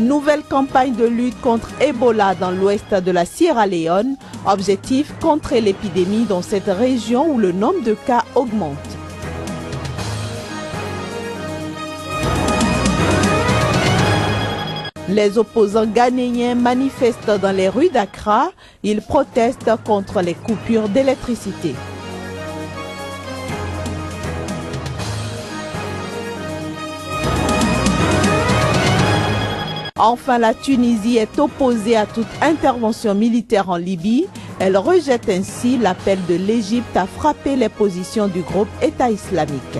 Nouvelle campagne de lutte contre Ebola dans l'ouest de la Sierra Leone. Objectif, contrer l'épidémie dans cette région où le nombre de cas augmente. Les opposants ghanéens manifestent dans les rues d'Accra. Ils protestent contre les coupures d'électricité. Enfin, la Tunisie est opposée à toute intervention militaire en Libye. Elle rejette ainsi l'appel de l'Égypte à frapper les positions du groupe État islamique.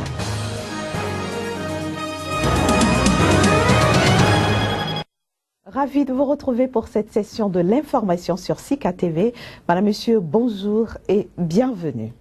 Ravi de vous retrouver pour cette session de l'information sur Sika TV. Madame, Monsieur, bonjour et bienvenue.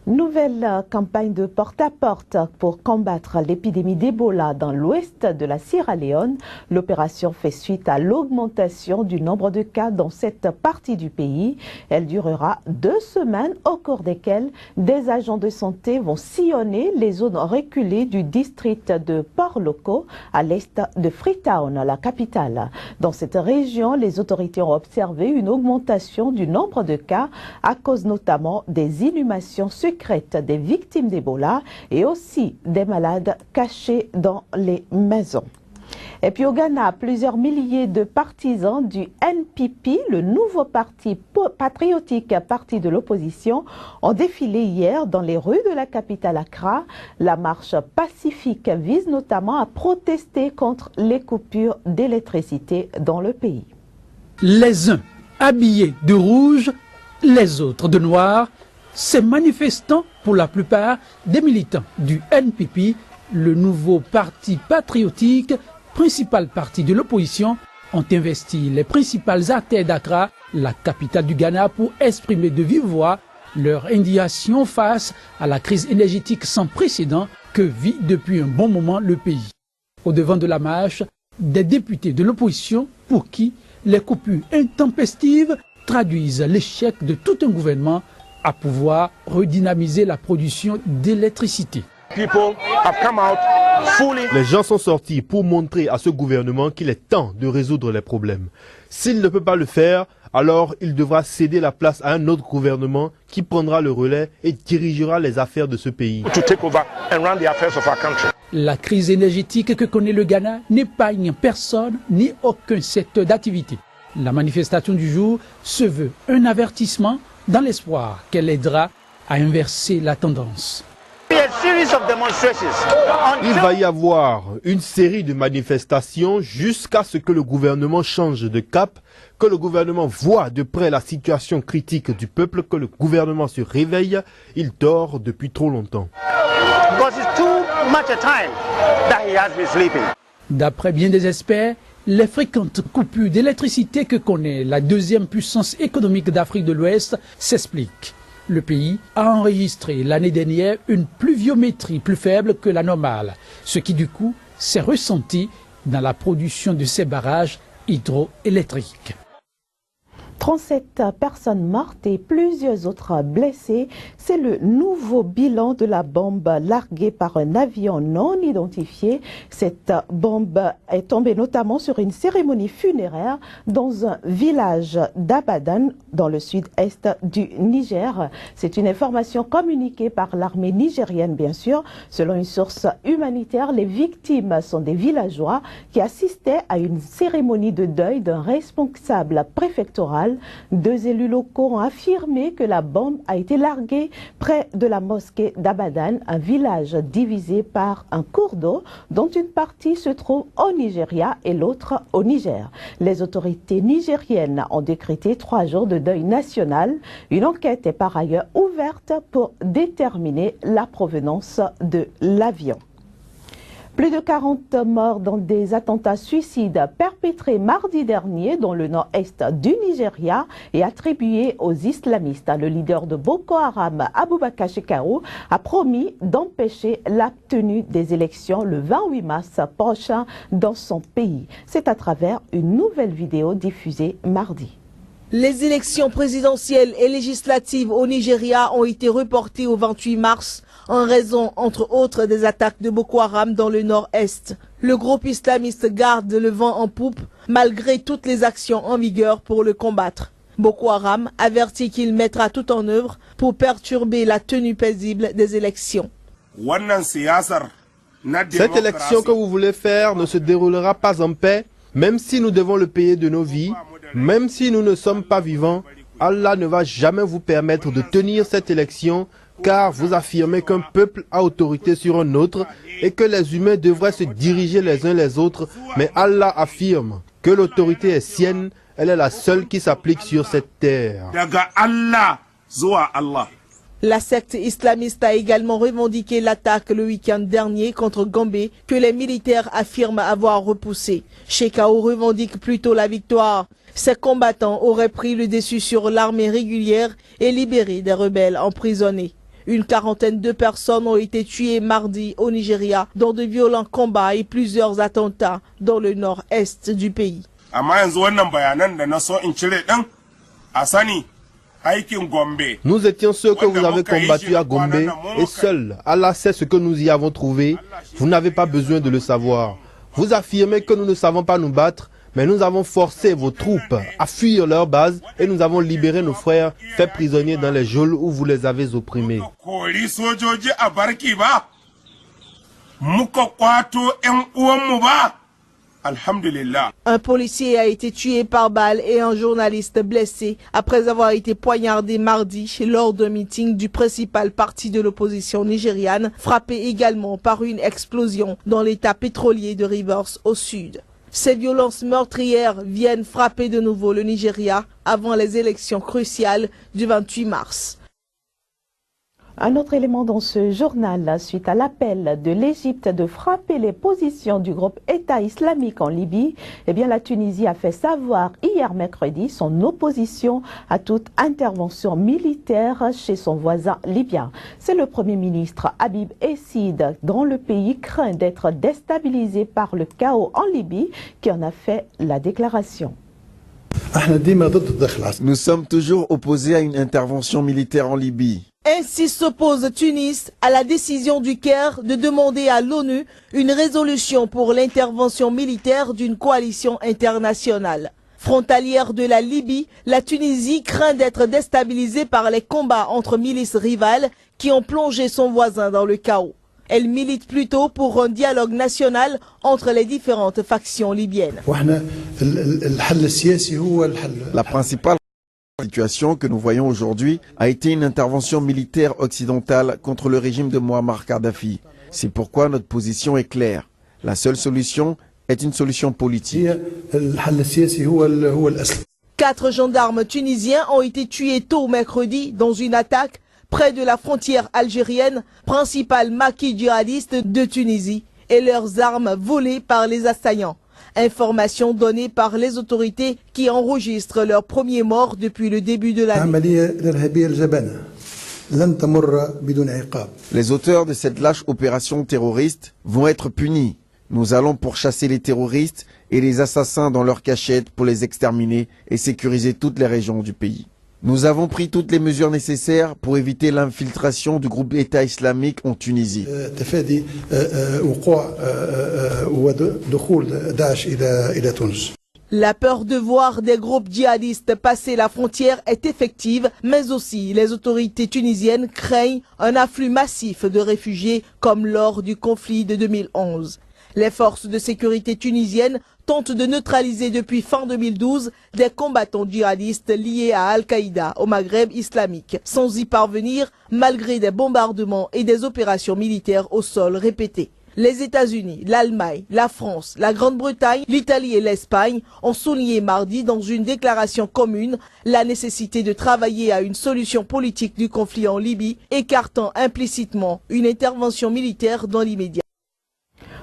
Nouvelle campagne de porte-à-porte pour combattre l'épidémie d'Ebola dans l'ouest de la Sierra Leone. L'opération fait suite à l'augmentation du nombre de cas dans cette partie du pays. Elle durera 2 semaines au cours desquelles des agents de santé vont sillonner les zones reculées du district de Port Loko à l'est de Freetown, la capitale. Dans cette région, les autorités ont observé une augmentation du nombre de cas à cause notamment des inhumations secrètes des victimes d'Ebola et aussi des malades cachés dans les maisons. Et puis au Ghana, plusieurs milliers de partisans du NPP, le nouveau parti patriotique parti de l'opposition, ont défilé hier dans les rues de la capitale Accra. La marche pacifique vise notamment à protester contre les coupures d'électricité dans le pays. Les uns habillés de rouge, les autres de noir. Ces manifestants, pour la plupart des militants du NPP, le nouveau parti patriotique, principal parti de l'opposition, ont investi les principales artères d'Accra, la capitale du Ghana, pour exprimer de vive voix leur indignation face à la crise énergétique sans précédent que vit depuis un bon moment le pays. Au devant de la marche, des députés de l'opposition pour qui les coupures intempestives traduisent l'échec de tout un gouvernement à pouvoir redynamiser la production d'électricité. Les gens sont sortis pour montrer à ce gouvernement qu'il est temps de résoudre les problèmes. S'il ne peut pas le faire, alors il devra céder la place à un autre gouvernement qui prendra le relais et dirigera les affaires de ce pays. La crise énergétique que connaît le Ghana n'épargne personne ni aucun secteur d'activité. La manifestation du jour se veut un avertissement dans l'espoir qu'elle aidera à inverser la tendance. Il va y avoir une série de manifestations jusqu'à ce que le gouvernement change de cap, que le gouvernement voit de près la situation critique du peuple, que le gouvernement se réveille. Il dort depuis trop longtemps. D'après bien des experts, les fréquentes coupures d'électricité que connaît la deuxième puissance économique d'Afrique de l'Ouest s'expliquent. Le pays a enregistré l'année dernière une pluviométrie plus faible que la normale, ce qui du coup s'est ressenti dans la production de ces barrages hydroélectriques. 37 personnes mortes et plusieurs autres blessées. C'est le nouveau bilan de la bombe larguée par un avion non identifié. Cette bombe est tombée notamment sur une cérémonie funéraire dans un village d'Abadan, dans le sud-est du Niger. C'est une information communiquée par l'armée nigérienne, bien sûr. Selon une source humanitaire, les victimes sont des villageois qui assistaient à une cérémonie de deuil d'un responsable préfectoral. 2 élus locaux ont affirmé que la bombe a été larguée près de la mosquée d'Abadan, un village divisé par un cours d'eau dont une partie se trouve au Nigeria et l'autre au Niger. Les autorités nigériennes ont décrété 3 jours de deuil national. Une enquête est par ailleurs ouverte pour déterminer la provenance de l'avion. Plus de 40 morts dans des attentats suicides perpétrés mardi dernier dans le nord-est du Nigeria et attribués aux islamistes. Le leader de Boko Haram, Abubakar Shekau, a promis d'empêcher la tenue des élections le 28 mars prochain dans son pays. C'est à travers une nouvelle vidéo diffusée mardi. Les élections présidentielles et législatives au Nigeria ont été reportées au 28 mars en raison, entre autres, des attaques de Boko Haram dans le nord-est. Le groupe islamiste garde le vent en poupe malgré toutes les actions en vigueur pour le combattre. Boko Haram avertit qu'il mettra tout en œuvre pour perturber la tenue paisible des élections. Cette élection que vous voulez faire ne se déroulera pas en paix, même si nous devons le payer de nos vies, même si nous ne sommes pas vivants. Allah ne va jamais vous permettre de tenir cette élection, car vous affirmez qu'un peuple a autorité sur un autre et que les humains devraient se diriger les uns les autres, mais Allah affirme que l'autorité est sienne, elle est la seule qui s'applique sur cette terre. La secte islamiste a également revendiqué l'attaque le week-end dernier contre Gombe que les militaires affirment avoir repoussé. Shekau revendique plutôt la victoire. Ces combattants auraient pris le dessus sur l'armée régulière et libéré des rebelles emprisonnés. Une quarantaine de personnes ont été tuées mardi au Nigeria dans de violents combats et plusieurs attentats dans le nord-est du pays. Nous étions ceux que vous avez combattus à Gombe et seul Allah sait ce que nous y avons trouvé. Vous n'avez pas besoin de le savoir. Vous affirmez que nous ne savons pas nous battre, mais nous avons forcé vos troupes à fuir leur base et nous avons libéré nos frères faits prisonniers dans les geôles où vous les avez opprimés. Un policier a été tué par balle et un journaliste blessé après avoir été poignardé mardi lors d'un meeting du principal parti de l'opposition nigériane, frappé également par une explosion dans l'état pétrolier de Rivers au sud. Ces violences meurtrières viennent frapper de nouveau le Nigeria avant les élections cruciales du 28 mars. Un autre élément dans ce journal, suite à l'appel de l'Égypte de frapper les positions du groupe État islamique en Libye, eh bien la Tunisie a fait savoir hier mercredi son opposition à toute intervention militaire chez son voisin libyen. C'est le Premier ministre Habib Essid, dont le pays craint d'être déstabilisé par le chaos en Libye, qui en a fait la déclaration. Nous sommes toujours opposés à une intervention militaire en Libye. Ainsi s'oppose Tunis à la décision du Caire de demander à l'ONU une résolution pour l'intervention militaire d'une coalition internationale. Frontalière de la Libye, la Tunisie craint d'être déstabilisée par les combats entre milices rivales qui ont plongé son voisin dans le chaos. Elle milite plutôt pour un dialogue national entre les différentes factions libyennes. La principale situation que nous voyons aujourd'hui a été une intervention militaire occidentale contre le régime de Muammar Kadhafi. C'est pourquoi notre position est claire. La seule solution est une solution politique. 4 gendarmes tunisiens ont été tués tôt mercredi dans une attaque près de la frontière algérienne, principal maquis djihadiste de Tunisie, et leurs armes volées par les assaillants. Information donnée par les autorités qui enregistrent leurs premiers morts depuis le début de l'année. Les auteurs de cette lâche opération terroriste vont être punis. Nous allons pourchasser les terroristes et les assassins dans leurs cachettes pour les exterminer et sécuriser toutes les régions du pays. Nous avons pris toutes les mesures nécessaires pour éviter l'infiltration du groupe État islamique en Tunisie. La peur de voir des groupes djihadistes passer la frontière est effective, mais aussi les autorités tunisiennes craignent un afflux massif de réfugiés comme lors du conflit de 2011. Les forces de sécurité tunisiennes tentent de neutraliser depuis fin 2012 des combattants djihadistes liés à Al-Qaïda au Maghreb islamique, sans y parvenir malgré des bombardements et des opérations militaires au sol répétées. Les États-Unis, l'Allemagne, la France, la Grande-Bretagne, l'Italie et l'Espagne ont souligné mardi dans une déclaration commune la nécessité de travailler à une solution politique du conflit en Libye, écartant implicitement une intervention militaire dans l'immédiat.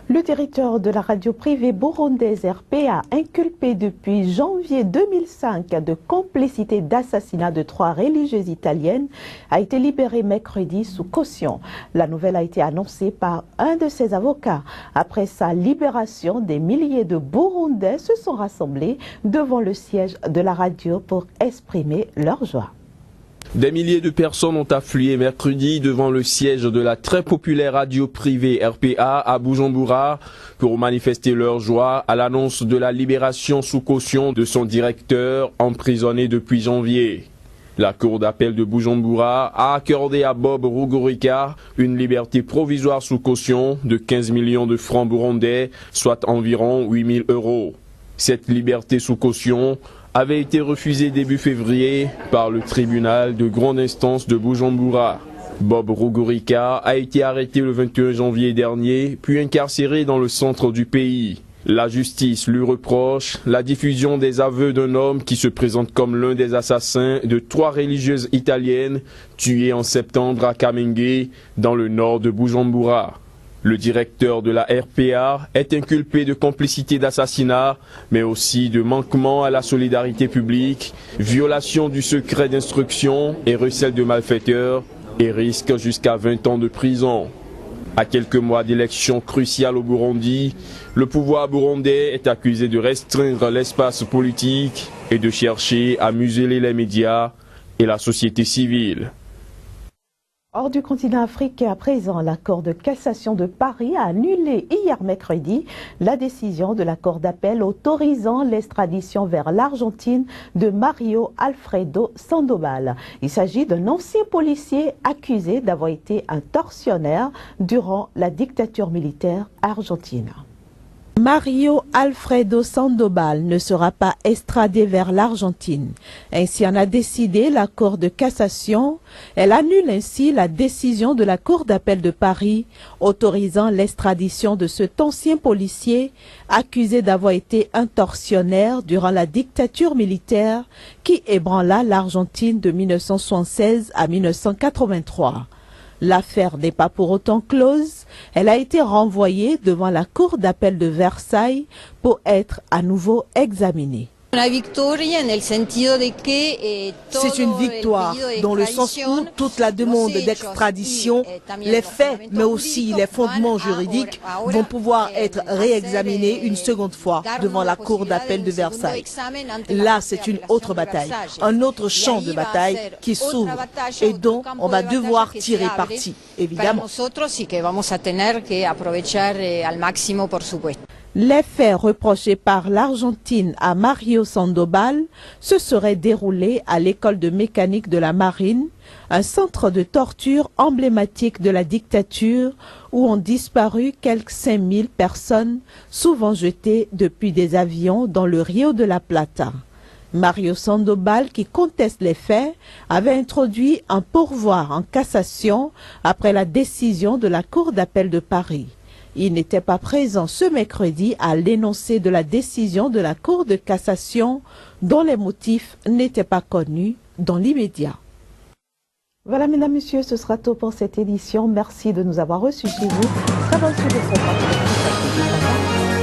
Le directeur de la radio privée burundaise RPA, inculpé depuis janvier 2005 de complicité d'assassinat de 3 religieuses italiennes, a été libéré mercredi sous caution. La nouvelle a été annoncée par un de ses avocats. Après sa libération, des milliers de Burundais se sont rassemblés devant le siège de la radio pour exprimer leur joie. Des milliers de personnes ont afflué mercredi devant le siège de la très populaire radio privée RPA à Bujumbura pour manifester leur joie à l'annonce de la libération sous caution de son directeur emprisonné depuis janvier. La cour d'appel de Bujumbura a accordé à Bob Rugurika une liberté provisoire sous caution de 15 millions de francs burundais, soit environ 8 000 €. Cette liberté sous caution avait été refusé début février par le tribunal de grande instance de Bujumbura. Bob Rugurika a été arrêté le 21 janvier dernier, puis incarcéré dans le centre du pays. La justice lui reproche la diffusion des aveux d'un homme qui se présente comme l'un des assassins de 3 religieuses italiennes tuées en septembre à Kamenge, dans le nord de Bujumbura. Le directeur de la RPA est inculpé de complicité d'assassinat, mais aussi de manquement à la solidarité publique, violation du secret d'instruction et recel de malfaiteurs, et risque jusqu'à 20 ans de prison. À quelques mois d'élections cruciales au Burundi, le pouvoir burundais est accusé de restreindre l'espace politique et de chercher à museler les médias et la société civile. Hors du continent africain à présent, la Cour de cassation de Paris a annulé hier mercredi la décision de la Cour d'appel autorisant l'extradition vers l'Argentine de Mario Alfredo Sandoval. Il s'agit d'un ancien policier accusé d'avoir été un tortionnaire durant la dictature militaire argentine. Mario Alfredo Sandoval ne sera pas extradé vers l'Argentine. Ainsi en a décidé la Cour de cassation. Elle annule ainsi la décision de la Cour d'appel de Paris autorisant l'extradition de cet ancien policier accusé d'avoir été un tortionnaire durant la dictature militaire qui ébranla l'Argentine de 1976 à 1983. L'affaire n'est pas pour autant close. Elle a été renvoyée devant la Cour d'appel de Versailles pour être à nouveau examinée. C'est une victoire dans le sens où toute la demande d'extradition, les faits mais aussi les fondements juridiques vont pouvoir être réexaminés une seconde fois devant la Cour d'appel de Versailles. Là, c'est une autre bataille, un autre champ de bataille qui s'ouvre et dont on va devoir tirer parti, évidemment. Les faits reprochés par l'Argentine à Mario Sandoval se seraient déroulés à l'école de mécanique de la marine, un centre de torture emblématique de la dictature où ont disparu quelques 5000 personnes, souvent jetées depuis des avions dans le Rio de la Plata. Mario Sandoval, qui conteste les faits, avait introduit un pourvoi en cassation après la décision de la Cour d'appel de Paris. Il n'était pas présent ce mercredi à l'énoncé de la décision de la Cour de cassation dont les motifs n'étaient pas connus dans l'immédiat. Voilà, mesdames, messieurs, ce sera tout pour cette édition. Merci de nous avoir reçus chez vous. Très bonne suite de ce